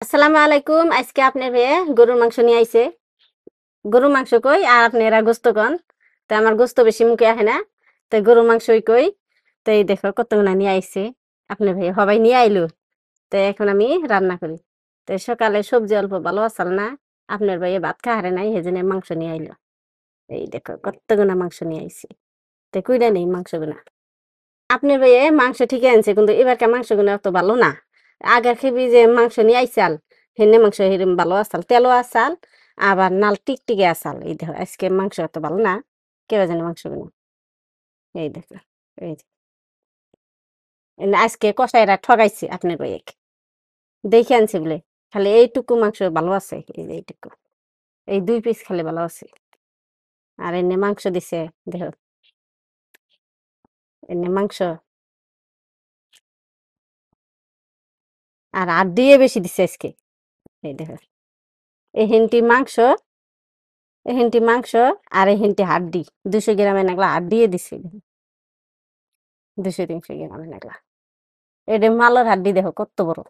আসসালামু আলাইকুম। আজকে আপনার মেয়ে গরুর মাংস নিয়ে আইছে। গরুর মাংস কই আর আপনারা গোস্ত কন। তো আমার গোস্ত বেশি মুখে আহে না। তো গরুর মাংসই কই। তো এই দেখো কতগুলা নিয়ে আইছে। আপনার ভাই সবাই নিয়ে আইলো। তো এখন আমি রান্না করি। তো সকালে সবজি অল্প ভালো আসাল না। আপনার ভাই ভাত খাহারে নাই সেজন্য মাংস নিয়ে আইলো। এই দেখো কতগুনা মাংস নিয়ে আইছি। তো কইরা নেই মাংসগুনা। আপনার ভাইয়ে মাংস ঠিকই আনছে কিন্তু এবারকার মাংসগুলো অত ভালো না। আগের খেবি যে মাংস নিয়ে আইসাল হেনে মাংস হেরম ভালো আসাল তেলও আসাল আবার নাল টিকটিকে আসাল। এই দেখো আজকে মাংস অত ভালো না। কেউ জানে মাংসগুলো এই দেখো এই যে। আজকে কষাইরা ঠগাইছে আপনার ভাইয়েক দেখে আনছে বলে খালি এইটুকু মাংস ভালো আছে। এই যে এইটুকু এই 2 পিস খালি ভালো আছে আর এনে মাংস দিছে। দেখো এনে মাংস আর দিয়ে বেশি দিছে আজকে। এই দেখো এহেনটি মাংস আর এহেনটি হাড্ডি 200 গ্রামের নাগলা হাড্ডিয়ে দিছে। 200-300 গ্রামের নাগলা এটা মালের হাড্ডি দেখো কত বড়।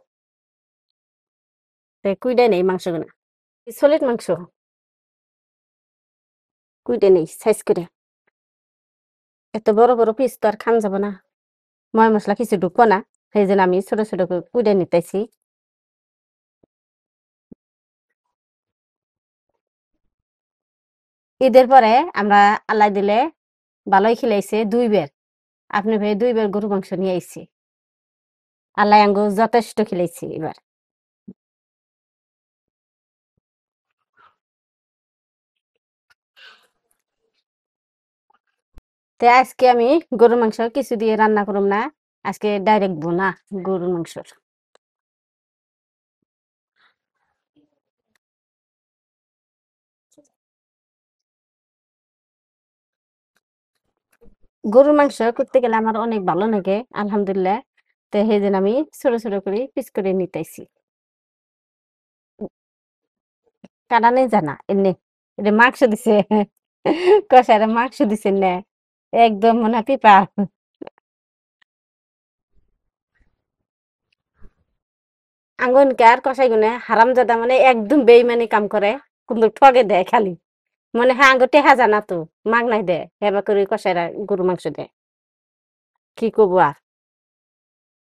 কুইডা নেই মাংসগুলো সলিড মাংস কুইডা নেই সাইজ করে এত বড় বড় পিস তো আর খান যাব না। ময় মশলা কিছু ঢুকবো না সেই জন্য আমি ছোট ছোট করে কুইডা নিতেছি। ঈদের পরে আমরা আল্লাহ দিলে ভালোই খিলাইছে 2 বের। আপনি ভাই 2 বের গরু মাংস নিয়ে আইছে। আল্লাহ আঙ্গু যথেষ্ট খিলাইছে এবার। তো আজকে আমি গরুর মাংস কিছু দিয়ে রান্না করব না। আজকে ডাইরেক্ট বোনা গরুর মাংস। গরুর মাংস করতে গেলে আমার অনেক ভালো লাগে আলহামদুলিল্লাহ। তো সেই জন্য আমি ছোট ছোট করে পিস করে নিতেছি। কাটা নেই জানা এমনি এটা মাংস দিছে কষারে মাংস দিছে না একদম মনে হয় পিপা। আঙ্গনকার কষাই গুনে হারামজাদা মানে একদম বেইমানি কাম করে কিন্তু ঠগে দেয় খালি। মনে হয় আঙ্গ টেহা জানা তো মাগ নাই দেয় হেবা করে কষাইরা গরু মাংস দেয়। কি করবো আর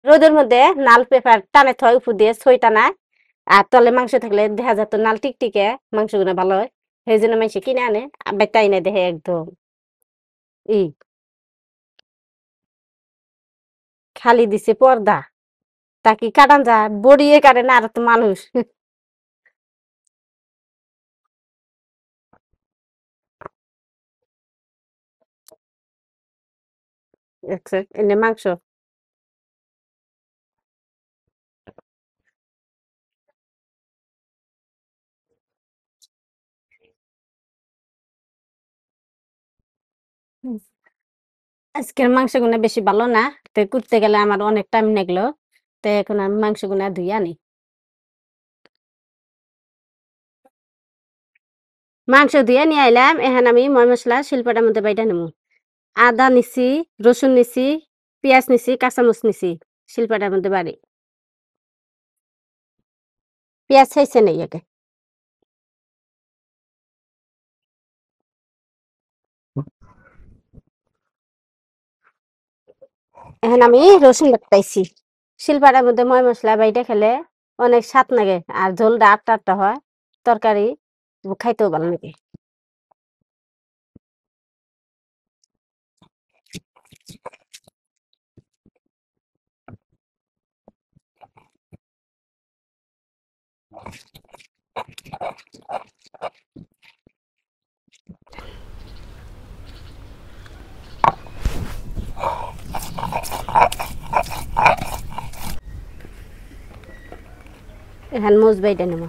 রোদের মধ্যে নাল পেপার টানে থয় উপর দিয়ে ছই টানায় আর তলে মাংস থাকলে দেখা যেত নাল টিকটিকে মাংসগুলো ভালো হয়। সেই জন্য মাংস কিনে আনে তাই না দেখে একদম ই খালি দিছে পর্দা তাকে কাটান যায় বড়িয়ে কাটে না আর তো মানুষ দেখছে এনে মাংস হুম। আজকের মাংসগুলো বেশি ভালো না। তো করতে গেলে আমার অনেক টাইম লাগলো। তো এখন আমি মাংসগুলো ধুই আনি। মাংস ধুয়ে নিয়ে আইলাম এখন আমি ময় মশলা শিল্পটার মধ্যে বাইটা নেবো। আদা নিছি রসুন নিছি পেঁয়াজ নিছি কাঁচামরিচ নিছি শিল্পটার মধ্যে বাড়ি পেঁয়াজ খাইছে নেই আগে। এখন আমি রসুন বাটতাইছি শিলপাটার মধ্যে ময় মশলা বাইটা খেলে অনেক স্বাদ লাগে আর ঝোলটা আটটা আটটা হয় তরকারি খাইতেও ভালো লাগে। এখন মোজ বাইটা নেব।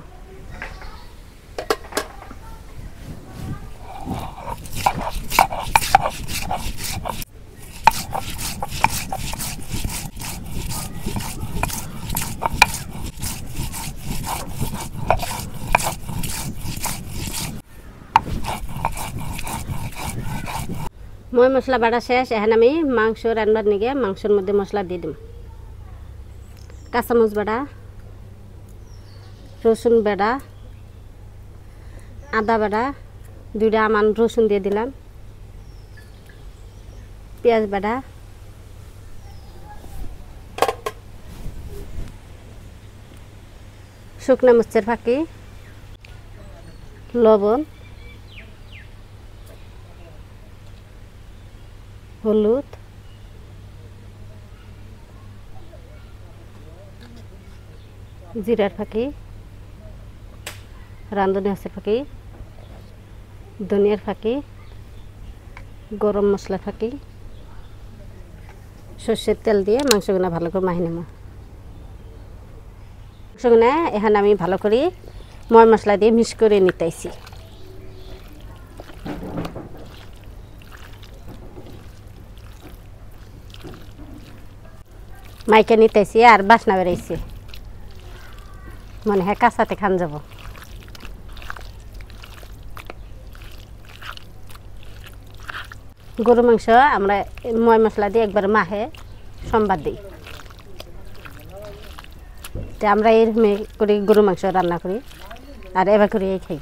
ময় মশলা বাটা শেষ এখন আমি মাংস রান্নার নিগে মাংসের মধ্যে মশলা দিয়ে দিম। কাঁচামরিচ বাটা রসুন বাটা, আদা বাটা, 2টা আমান রসুন দিয়ে দিলাম, পেঁয়াজ বাটা, শুকনো মরিচের ফাঁকি, লবণ, হলুদ, জিরার ফাঁকি, রাঁধুনি হাঁসের ফাঁকি, ধনিয়ার ফাঁকি, গরম মশলার ফাঁকি, সর্ষের তেল দিয়ে মাংসগুলো ভালো করে মাখিয়ে নেব। মাংসগুলো এখানে আমি ভালো করে ময় মশলা দিয়ে মিক্স করে নিতেছি। মাইকে নিতেছি আর বাসনা বেড়াইছি, মনে হয় কাঁচাতে খান যাব। গরু মাংস আমরা ময় মশলা দিয়ে একবার মাখে সোমবার দিই। তো আমরা এইরকম করে গরু মাংস রান্না করি আর এবার করে খাই।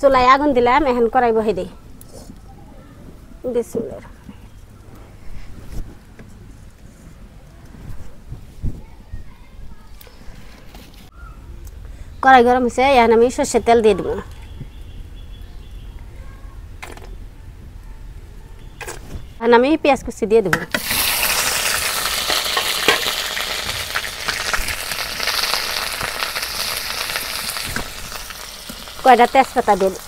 চুলায় আগুন দিলাম, এখন কড়াই বহাই দিই। বিসমিল্লাহ। কড়াই গরম হয়েছে, এখন আমি সর্ষের তেল দিয়ে দেবো। এখন আমি পেঁয়াজ কুচি দিয়ে দেবো। কয়টা তেজপাতা দিয়ে দেব।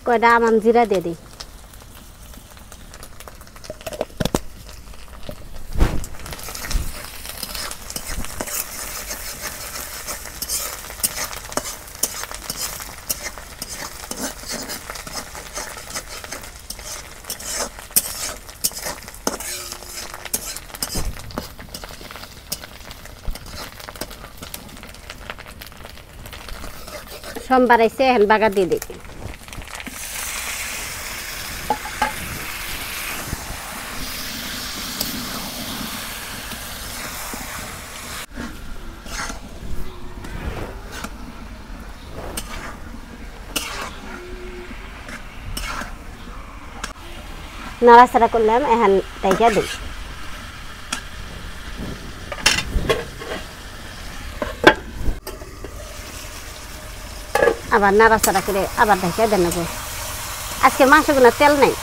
কয়টা আমান জিরা দিয়ে দিই। সোমবার আইসে, এখন বাগার দিয়ে দিই। নাড়াচাড়া করলাম, এখন তাইকা দিই। আবার নাড়াচাড়া করে আবার ঢাকা দেন। আজকের মাংসগুলো তেল নেই।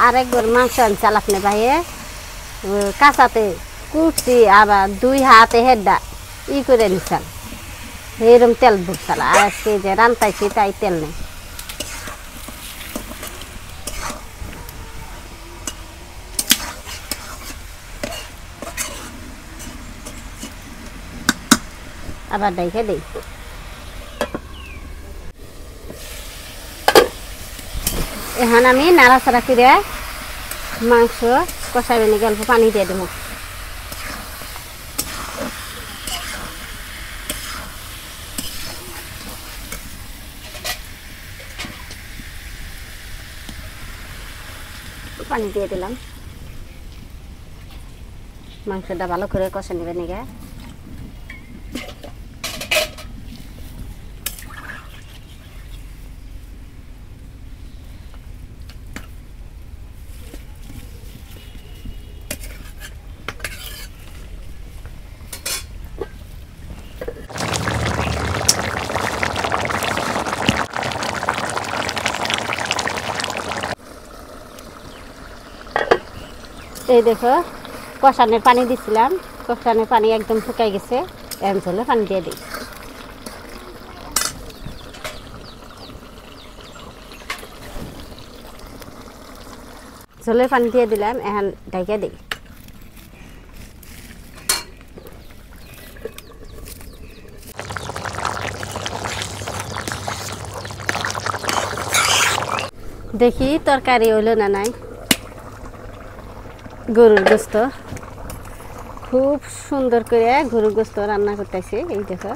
আরেকবার মাংস আনছাল আপনি ভাইয়ে, কাঁচাতে কুটছি, আবার 2 হাতে হেডা করে নিছাল, এরকম তেল ভরছাল। আর আজকে যে রান্তাইছি তাই তেল নেই। আবার ঢাকা দিই। এখন আমি নাড়াচাড়া করে মাংস কষাই বেনি গল্প পানি দিয়ে দেবো। পানি দিয়ে দিলাম। মাংসটা ভালো করে কষে নেবে নিগে। এই দেখো কষানোর পানি দিছিলাম, কষানোর পানি একদম শুকাই গেছে। এখন চলে পানি দিয়ে দিই। ঝোলের পানি দিয়ে দিলাম, এখন ঢাকা দিই। দেখি তরকারি হইল না নাই। গরুর গোস্ত খুব সুন্দর করে গরুর গোস্ত রান্না করতেছি। এই দেখো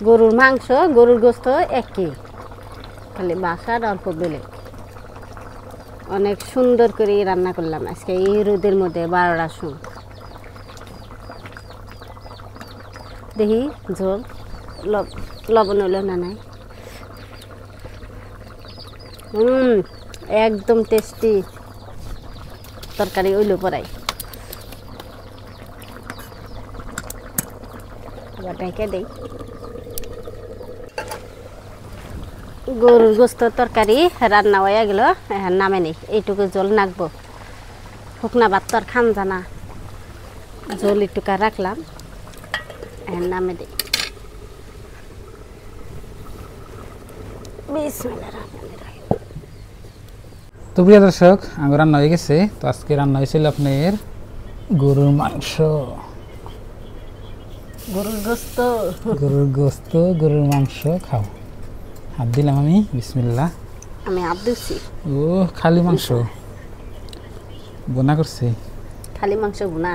গরুর মাংস গরুর গোস্ত একই, খালি বাসার অল্প বেলেগ। অনেক সুন্দর করে রান্না করলাম আজকে এই রোদের মধ্যে 12টার সময়। দেখি ঝোল লবণ হলো না নাই। একদম টেস্টি তরকারি হইলো পরাই। এবার ঢেকে দেই। গরুর গোস্ত তরকারি রান্না হয়ে গেল, এখন নামে নেই। এইটুকু জল নাকবো, শুকনা ভাত তো আর খান জানা, জল একটুকা রাখলাম, এখন নামে দিই। তো প্রিয় দর্শক, আমার রান্না হয়ে গেছে। তো আজকে রান্না হয়েছিল আপনার গরুর মাংস, গরুর গোস্ত, গরুর মাংস খাও। হাত দিলাম আমি, বিসমিল্লাহ। আমি হাত দিচ্ছি। ও খালি মাংস বোনা করছে, খালি মাংস ভুনা।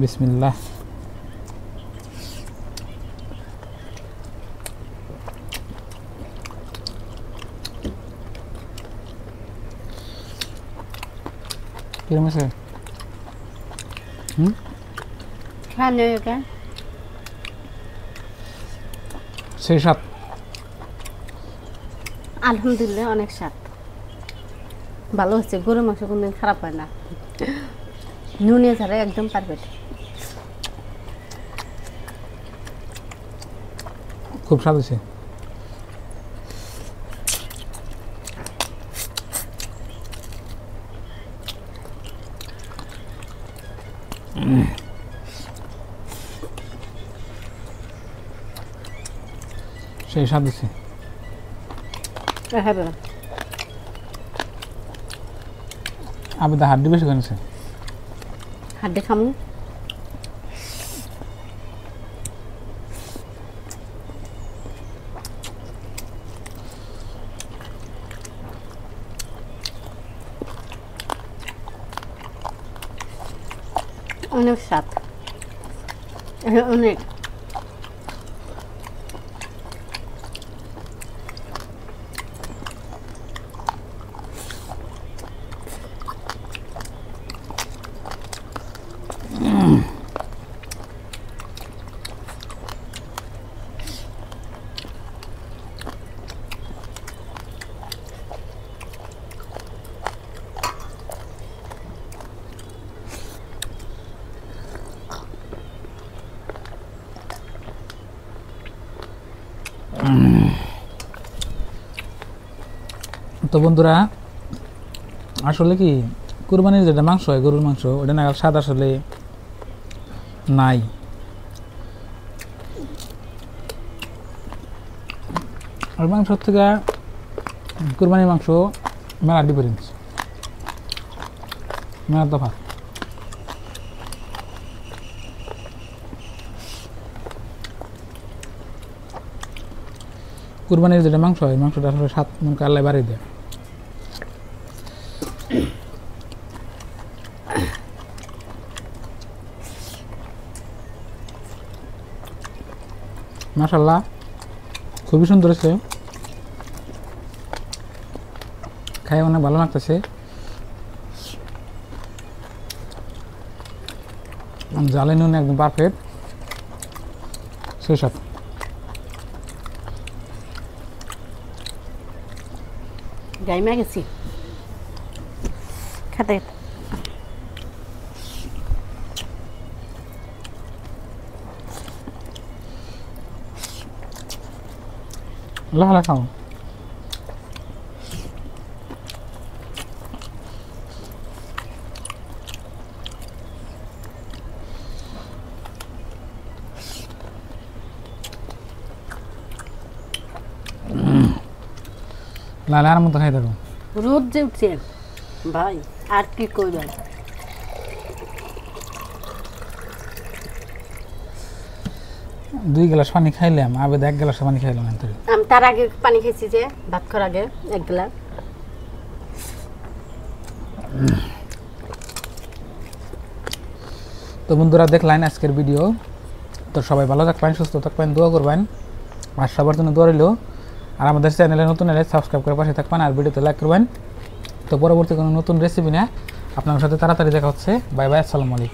বিসমিল্লাহ। কিরম আছে? সেই সাত আলহামদুলিল্লাহ অনেক স্বাদ, ভালো হচ্ছে। গরুর মাংস কোনদিন খারাপ হয় না, নুনে ছাড়া একদম পারফেক্ট। খুব স্বাদ হয়েছে। সেই স্বাদ হয়েছে। আবেদা হাড্ডি বেশি করেছে, হাড্ডি খামু। অনেক স্বাদ, অনেক। তো বন্ধুরা, আসলে কি কুরবানির যেটা মাংস হয় গরুর মাংস, ওটা না স্বাদ আসলে নাই। আর মাংস থেকে কুরবানির মাংস মেলা ডিফারেন্স, মেলা তফাৎ। কুরবানির যেটা মাংস হয়, মাংসটা আসলে স্বাদ মন আল্লাহ বাড়িয়ে দেয়। মাশাআল্লাহ, খুবই সুন্দর হয়েছে, খাই অনেক ভালো লাগতেছে। জালে নুন একদম পারফেক্ট, সেই সাথে গাইমা গেছি খেতে। লালা খাও। লালার মতো খাই থাকো। রোদ যে উঠছে ভাই, আর কি করবেন। 2 গ্লাস পানি খাইলাম, আবেদ 1 গ্লাস পানি খাইলাম না। আমি তার আগে পানি খেয়েছি, যে ভাত খাওয়ার আগে 1 গ্লাস। তো বন্ধুরা দেখলেন আজকের ভিডিও। তো সবাই ভালো থাকবেন, সুস্থ থাকবেন, দোয়া করবেন, আর সবার জন্য দোয়া রইল। আর আমাদের চ্যানেলে নতুন এলে সাবস্ক্রাইব করে পাশে থাকবেন, আর ভিডিওতে লাইক করবেন। তো পরবর্তী কোনো নতুন রেসিপি নিয়ে আপনার সাথে তাড়াতাড়ি দেখা হচ্ছে। বাই বাই, আসসালামু আলাইকুম।